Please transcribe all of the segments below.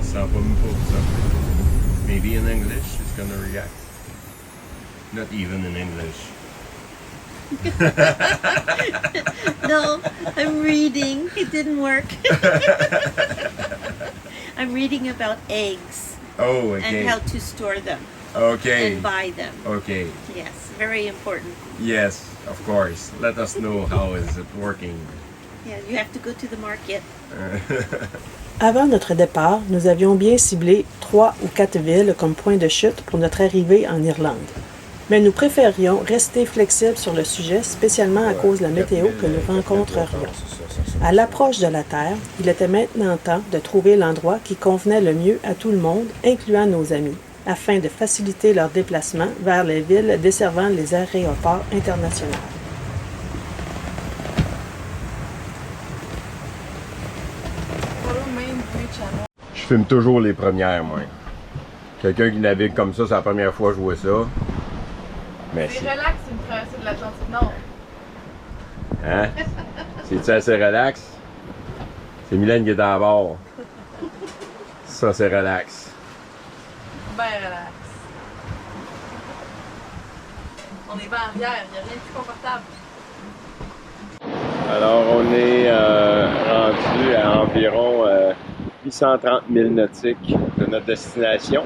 sent pas pour ça. Maybe in English it's gonna react. Not even in English. No, I'm reading. It didn't work. I'm reading about eggs Oh, okay. and how to store them Okay. and buy them. Okay. Yes, very important. Yes, of course. Let us know how is it working. Yeah, you have to go to the market. Avant notre départ, nous avions bien ciblé 3 ou 4 villes comme point de chute pour notre arrivée en Irlande. Mais nous préférions rester flexibles sur le sujet, spécialement à cause de la météo que nous rencontrerions. À l'approche de la Terre, il était maintenant temps de trouver l'endroit qui convenait le mieux à tout le monde, incluant nos amis, afin de faciliter leur déplacement vers les villes desservant les aéroports internationaux. Je filme toujours les premières, moi. Quelqu'un qui navigue comme ça, c'est la première fois que je vois ça. Mais C'est relax, c'est une traversée de l'Atlantique Nord. Hein? C'est-tu assez relax? C'est Mylène qui est à bord. Ça, c'est relax. Ben relax. On est vers arrière, il n'y a rien de plus confortable. Alors, on est rendu à environ 830 000 nautiques de notre destination.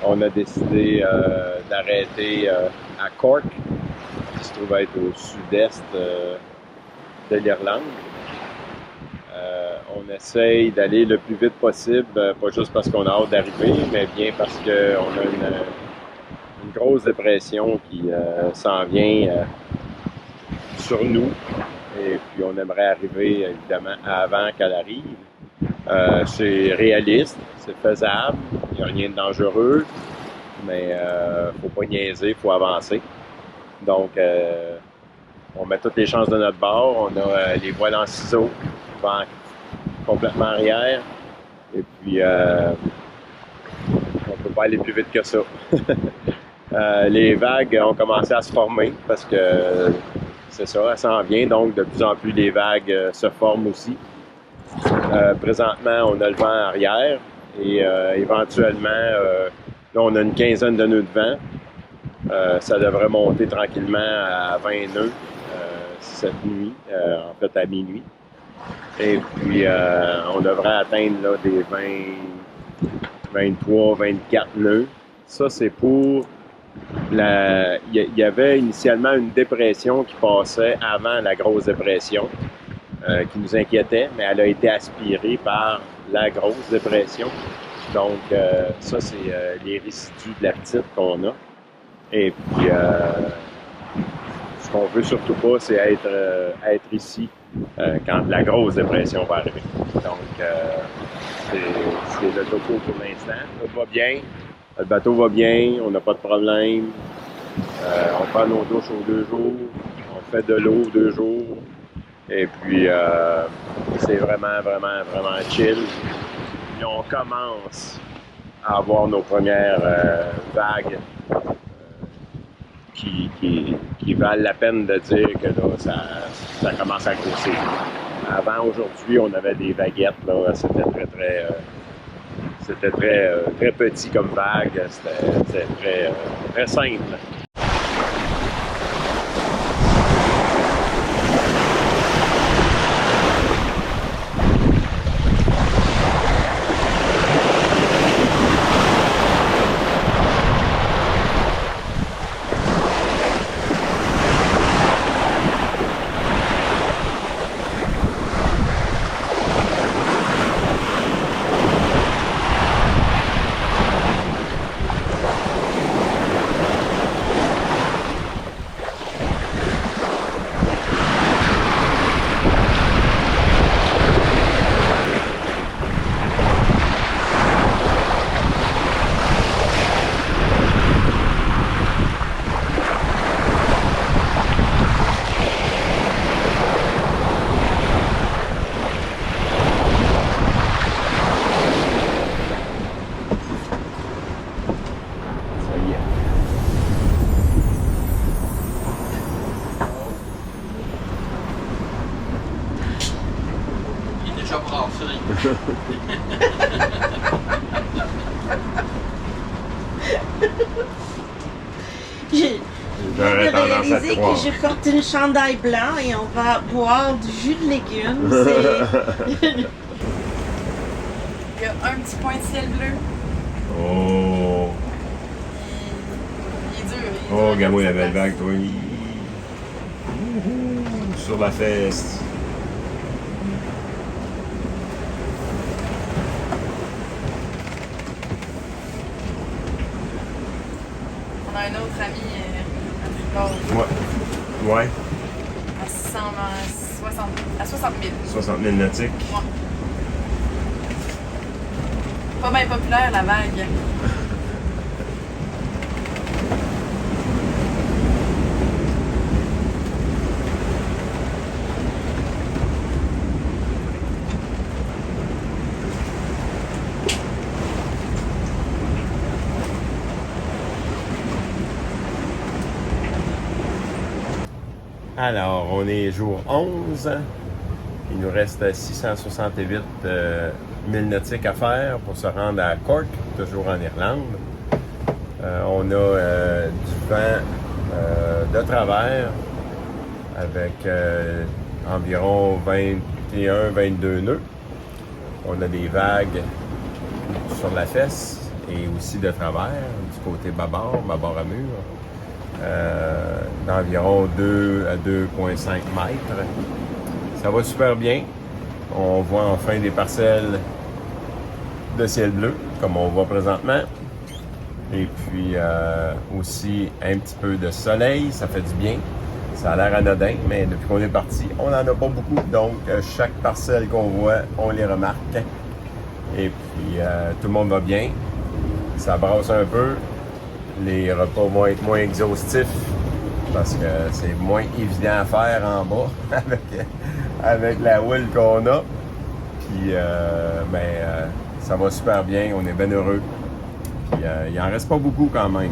On a décidé d'arrêter à Cork, qui se trouve être au sud-est de l'Irlande. On essaye d'aller le plus vite possible, pas juste parce qu'on a hâte d'arriver, mais bien parce qu'on a une grosse dépression qui s'en vient sur nous. Et puis on aimerait arriver évidemment avant qu'elle arrive. C'est réaliste, c'est faisable, il n'y a rien de dangereux, mais faut pas niaiser, il faut avancer. Donc on met toutes les chances de notre bord, on a les voiles en ciseaux qui vont complètement arrière, et puis on peut pas aller plus vite que ça. Les vagues ont commencé à se former parce que c'est ça, elle s'en vient, donc de plus en plus les vagues se forment aussi. Présentement, on a le vent arrière et éventuellement, là on a une quinzaine de nœuds de vent. Ça devrait monter tranquillement à 20 nœuds cette nuit, en fait à minuit. Et puis on devrait atteindre là, des 20, 23, 24 nœuds. Ça c'est pour il y avait initialement une dépression qui passait avant la grosse dépression qui nous inquiétait, mais elle a été aspirée par la grosse dépression. Donc, ça, c'est les résidus de la petite qu'on a. Et puis, ce qu'on veut surtout pas, c'est être ici quand la grosse dépression va arriver. Donc, c'est le topo pour l'instant. Tout va bien. Le bateau va bien, on n'a pas de problème. On prend nos douches aux 2 jours. On fait de l'eau 2 jours. Et puis, c'est vraiment, vraiment, vraiment chill. Puis on commence à avoir nos premières vagues qui valent la peine de dire que là, ça commence à grossir. Avant, aujourd'hui, on avait des vaguettes, là, c'était très petit comme vague, c'était très simple. réalisé que je porte une chandail blanc et on va boire du jus de légumes. Il y a un petit point de ciel bleu. Oh! Il est dur. Oh, regarde-moi la belle vague, toi. Sur la fesse. On a un autre ami à Tricot. Ouais. À 60 000. 60 000 nautiques. Ouais. Pas bien populaire, la vague. Alors, on est jour 11. Il nous reste 668 000 nautiques à faire pour se rendre à Cork, toujours en Irlande. On a du vent de travers avec environ 21-22 nœuds. On a des vagues sur la fesse et aussi de travers, du côté bâbord à mur. D'environ 2 à 2,5 mètres. Ça va super bien. On voit enfin des parcelles de ciel bleu, comme on voit présentement. Et puis aussi un petit peu de soleil, ça fait du bien. Ça a l'air anodin, mais depuis qu'on est parti, on n'en a pas beaucoup. Donc, chaque parcelle qu'on voit, on les remarque. Et puis, tout le monde va bien. Ça brasse un peu. Les repas vont être moins exhaustifs parce que c'est moins évident à faire en bas avec la houle qu'on a. Puis, ça va super bien. On est bien heureux. Puis, il en reste pas beaucoup quand même.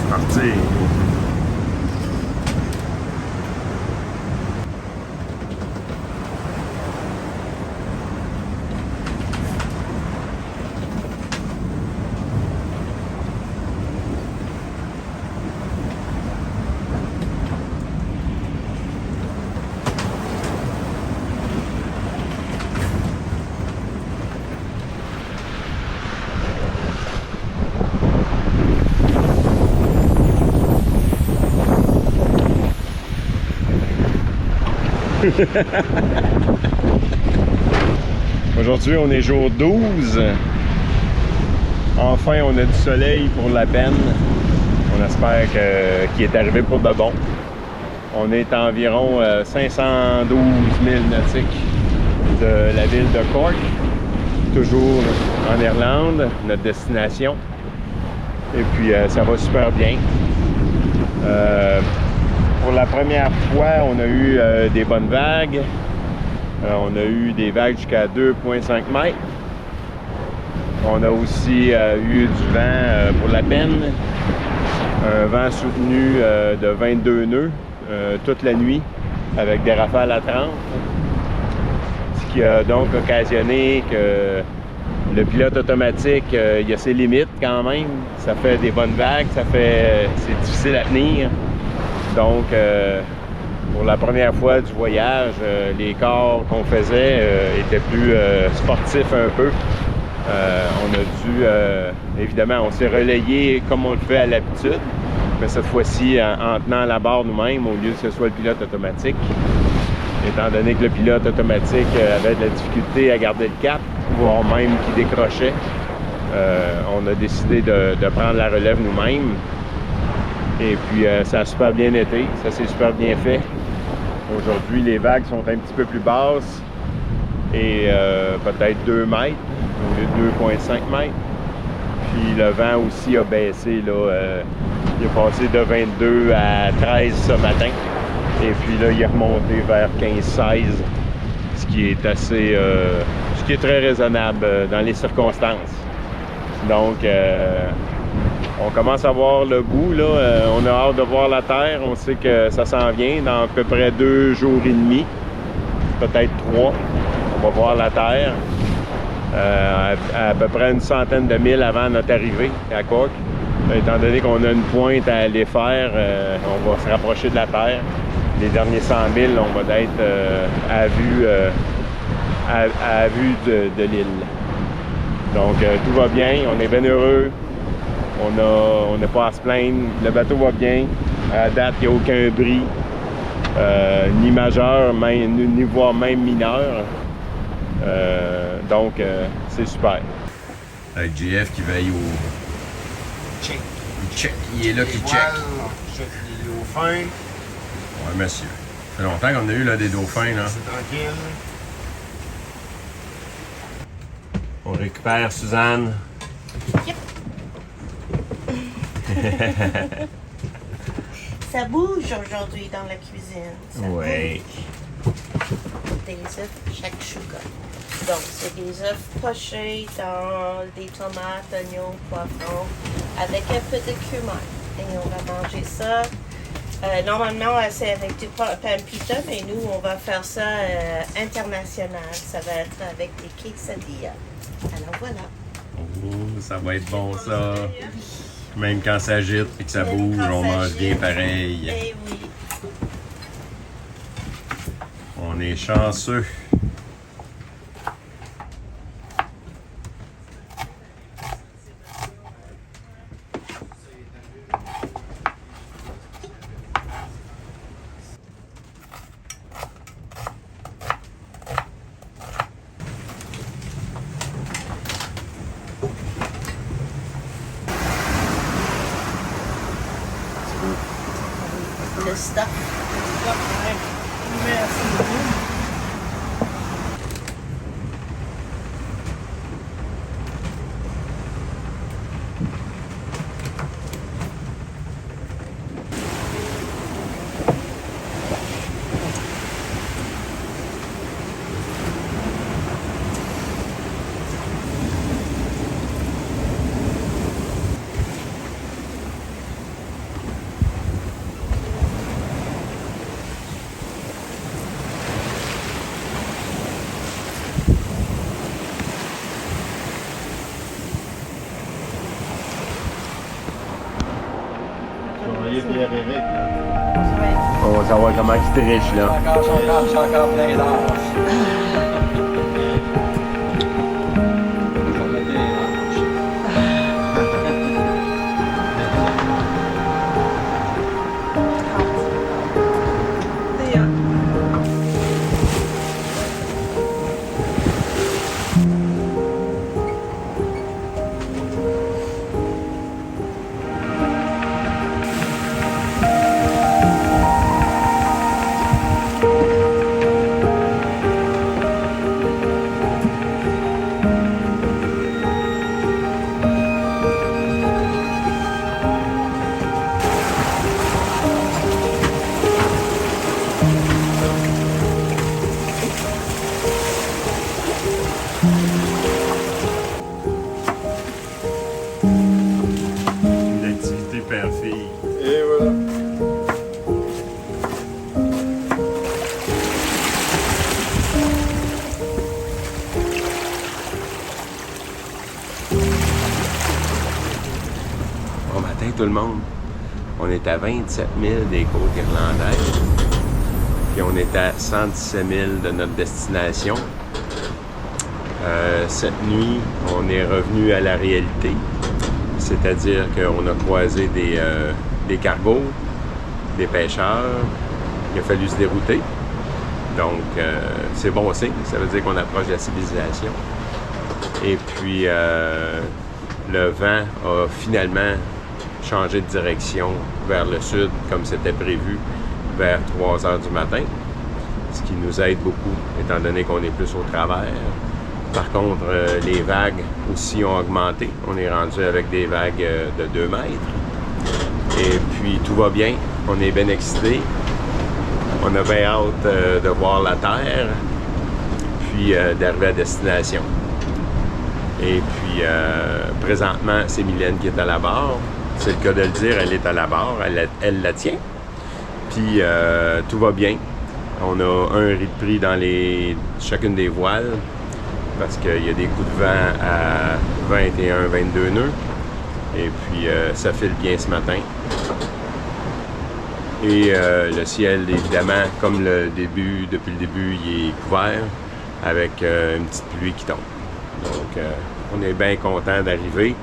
Parti. Aujourd'hui, on est jour 12. Enfin, on a du soleil pour la peine. On espère qu'il est arrivé pour de bon. On est à environ 512 000 nautiques de la ville de Cork, toujours en Irlande, notre destination. Et puis, ça va super bien. Pour la première fois, on a eu des bonnes vagues. On a eu des vagues jusqu'à 2,5 mètres. On a aussi eu du vent pour la peine. Un vent soutenu de 22 nœuds toute la nuit avec des rafales à 30. Ce qui a donc occasionné que le pilote automatique, il y a ses limites quand même. Ça fait des bonnes vagues, c'est difficile à tenir. Donc, pour la première fois du voyage, les corps qu'on faisait étaient plus sportifs un peu. On a dû, évidemment, on s'est relayé comme on le fait à l'habitude, mais cette fois-ci en tenant la barre nous-mêmes au lieu que ce soit le pilote automatique. Étant donné que le pilote automatique avait de la difficulté à garder le cap, voire même qu'il décrochait, on a décidé de prendre la relève nous-mêmes. Et puis ça a super bien été, ça s'est super bien fait. Aujourd'hui, les vagues sont un petit peu plus basses et peut-être 2 mètres au lieu de 2,5 mètres. Puis le vent aussi a baissé, là, il est passé de 22 à 13 ce matin. Et puis là, il est remonté vers 15-16, ce qui est assez, ce qui est très raisonnable dans les circonstances. Donc, on commence à voir le bout, là. On a hâte de voir la terre. On sait que ça s'en vient dans à peu près 2 jours et demi, peut-être 3. On va voir la terre à peu près une centaine de milles avant notre arrivée à Cork. Étant donné qu'on a une pointe à aller faire, on va se rapprocher de la terre. Les derniers 100 000, on va être à vue de l'île. Donc, tout va bien. On est bien heureux. On n'a pas à se plaindre. Le bateau va bien. À date, il n'y a aucun bris, ni majeur, ni voire même mineur. Donc, c'est super. Avec JF qui veille au. Check. Il check. Il est là qui check. Check les dauphins. Ouais, monsieur. Ça fait longtemps qu'on a eu là, des dauphins. Là. C'est tranquille. On récupère Suzanne. Ça bouge aujourd'hui dans la cuisine. Ça Oui. bouge. Des œufs chaque chouka. Donc, c'est des œufs pochés dans des tomates, oignons, poivrons, avec un peu de cumin. Et on va manger ça. Normalement, c'est avec du pain pita, mais nous, on va faire ça international. Ça va être avec des quesadillas. Alors voilà. Oh, ça va être bon ça. Même quand ça agite et que ça Même bouge, quand on ça mange agite. bien pareil. Eh oui. On est chanceux. Le stuff. Pierre-Éric. On va savoir comment il triche, là. Encore plein d'or. Une activité père-fille. Et voilà. Bon matin tout le monde. On est à 27 000 des côtes irlandaises. Puis on est à 117 000 de notre destination. Cette nuit, on est revenu à la réalité. C'est-à-dire qu'on a croisé des cargos, des pêcheurs. Il a fallu se dérouter. Donc, c'est bon signe. Ça veut dire qu'on approche de la civilisation. Et puis, le vent a finalement changé de direction vers le sud, comme c'était prévu, vers 3 heures du matin, ce qui nous aide beaucoup, étant donné qu'on est plus au travers. Par contre, les vagues aussi ont augmenté. On est rendu avec des vagues de 2 mètres. Et puis, tout va bien. On est bien excités. On a bien hâte de voir la Terre, puis d'arriver à destination. Et puis, présentement, c'est Mylène qui est à la barre. C'est le cas de le dire, elle est à la barre, elle la tient. Puis, tout va bien. On a un riz de prix dans chacune des voiles, parce qu'il y a des coups de vent à 21, 22 nœuds. Et puis, ça file bien ce matin. Et le ciel, évidemment, comme depuis le début, il est couvert avec une petite pluie qui tombe. Donc, on est bien content d'arriver.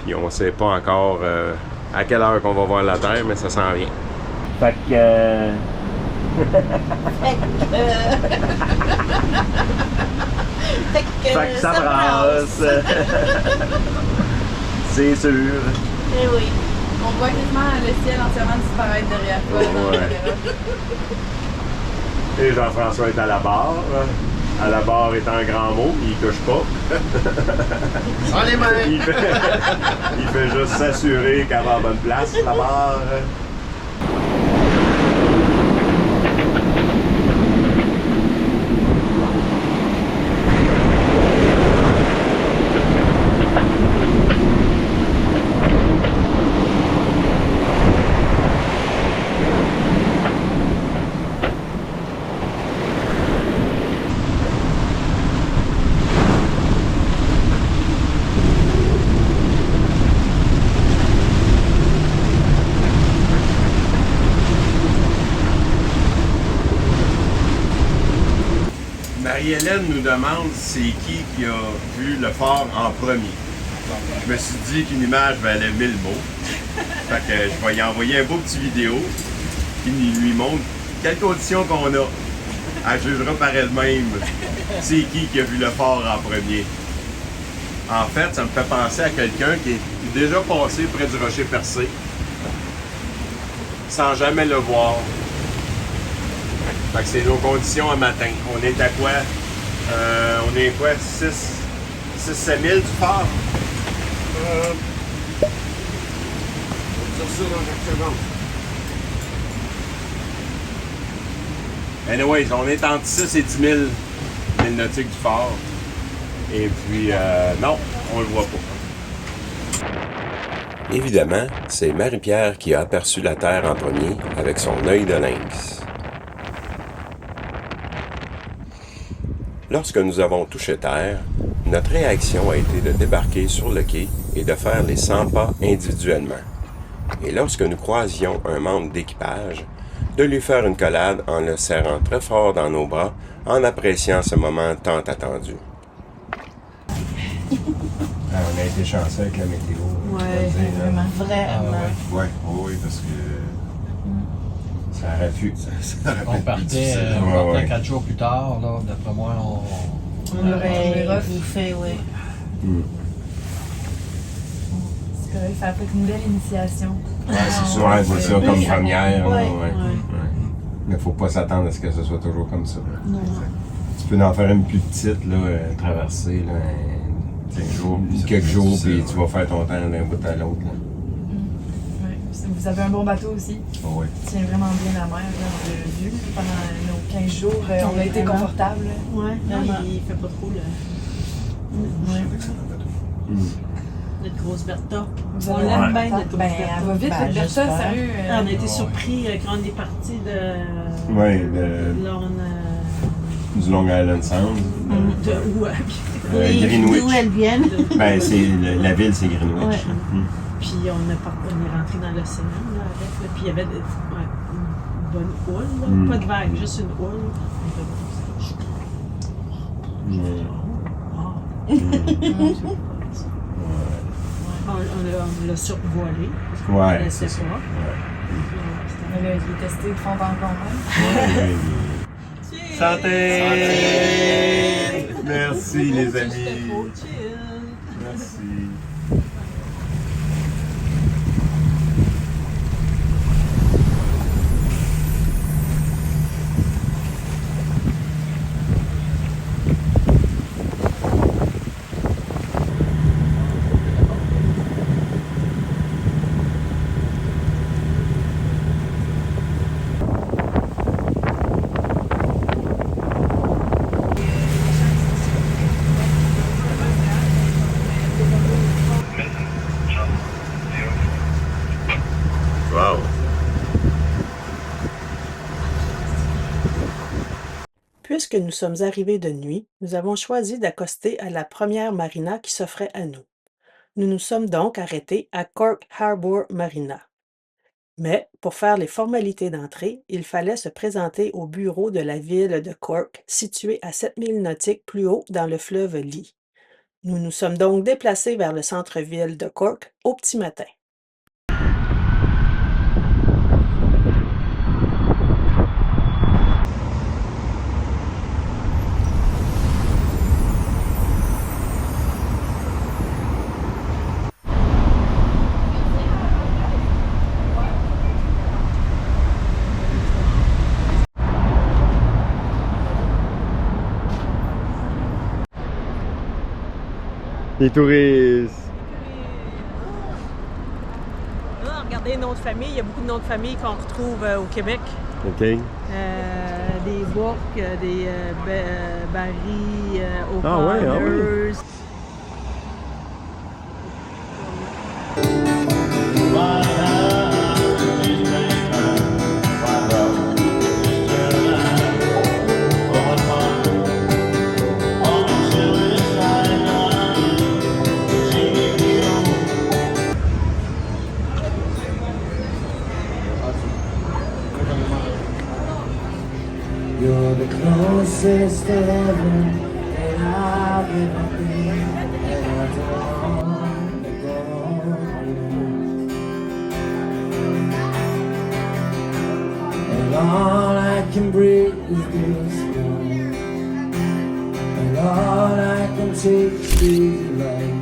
Puis, on ne sait pas encore à quelle heure qu'on va voir la Terre, mais ça s'en vient. Fait que... Fait que ça brasse. C'est sûr. Eh oui. On voit quasiment le ciel entièrement disparaître derrière toi dans la caméra. Et Jean-François est à la barre. À la barre est un grand mot, il touche pas. Sans les mains! Il fait juste s'assurer qu'elle va à bonne place, la barre. Marie-Hélène nous demande c'est qui a vu le phare en premier. Je me suis dit qu'une image valait 1000 mots. Fait que je vais y envoyer un beau petit vidéo qui lui montre quelles conditions qu'on a. Elle jugera par elle-même c'est qui a vu le phare en premier. En fait, ça me fait penser à quelqu'un qui est déjà passé près du rocher percé sans jamais le voir. Fait que c'est nos conditions à matin. On est à quoi? On est quoi? 6-7 000 du phare? On va dire ça dans quelques secondes. Anyway, on est entre 6 et 10 000 milles nautiques du phare. Et puis, non, on le voit pas. Évidemment, c'est Marie-Pierre qui a aperçu la Terre en premier avec son œil de lynx. Lorsque nous avons touché terre, notre réaction a été de débarquer sur le quai et de faire les 100 pas individuellement. Et lorsque nous croisions un membre d'équipage, de lui faire une collade en le serrant très fort dans nos bras, en appréciant ce moment tant attendu. On a été chanceux avec la météo. Ouais, Vraiment. Ouais, oui, parce que ça aurait pu. Ça aurait On pu être partait, difficile. on Ouais, partait ouais. 4 jours plus tard, là, d'après moi, On aurait bouffé, oui. C'est correct, ça a fait une belle initiation. Ouais, c'est ça, comme Oui. première. Ouais. Ouais. Mais faut pas s'attendre à ce que ce soit toujours comme ça. Non. Tu peux en faire une plus petite, là, traverser, là, quelques jours, puis tu vas faire ton temps d'un bout à l'autre. Là. Ouais. Vous avez un bon bateau aussi. Oh, ouais. Il tient vraiment bien la mer, là, on l'a vu. Pendant nos 15 jours, on a été Vraiment. confortable. Ouais, Vraiment. il fait pas trop Ouais. notre grosse Bertha. Vous On avez l'aime un bien, temps. notre grosse Ben, Bertha. elle va vite, Ben, notre Bertha, j'espère. sérieux. On a été Ouais. surpris quand on est parti de Ouais, de- Lorne, Du Long Island Sound. de ouais. Greenwich. D'où elles viennent. Ben, la ville, c'est Greenwich. Ouais. Mm. Puis on est rentré dans l'océan là, avec, là, puis il y avait une bonne houle, là. Mm. Pas de vague, juste une houle. On l'a survolé. Ouais, On ne c'est sait ça. pas. Mais là, il est testé de fond en commun. Ouais. Santé! Merci, les amis. Merci. Puisque nous sommes arrivés de nuit, nous avons choisi d'accoster à la première marina qui s'offrait à nous. Nous nous sommes donc arrêtés à Cork Harbour Marina. Mais pour faire les formalités d'entrée, il fallait se présenter au bureau de la ville de Cork, situé à 7000 nautiques plus haut dans le fleuve Lee. Nous nous sommes donc déplacés vers le centre-ville de Cork au petit matin. Les touristes. Regardez les noms de famille. Il y a beaucoup de noms de famille qu'on retrouve au Québec. OK. Des Bourques, des Barry, O'Connors. You're the closest to heaven that I've ever been, and I don't want to go home. And all I can breathe is this one, and all I can take is easy life.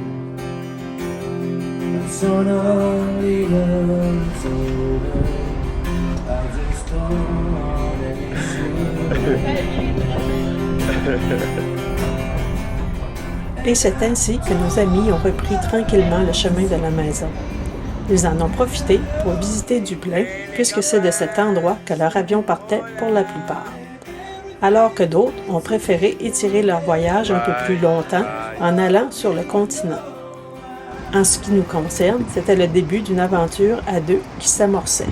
And sooner or later it's over. I just don't want any Et c'est ainsi que nos amis ont repris tranquillement le chemin de la maison. Ils en ont profité pour visiter Dublin, puisque c'est de cet endroit que leur avion partait pour la plupart. Alors que d'autres ont préféré étirer leur voyage un peu plus longtemps en allant sur le continent. En ce qui nous concerne, c'était le début d'une aventure à deux qui s'amorçait.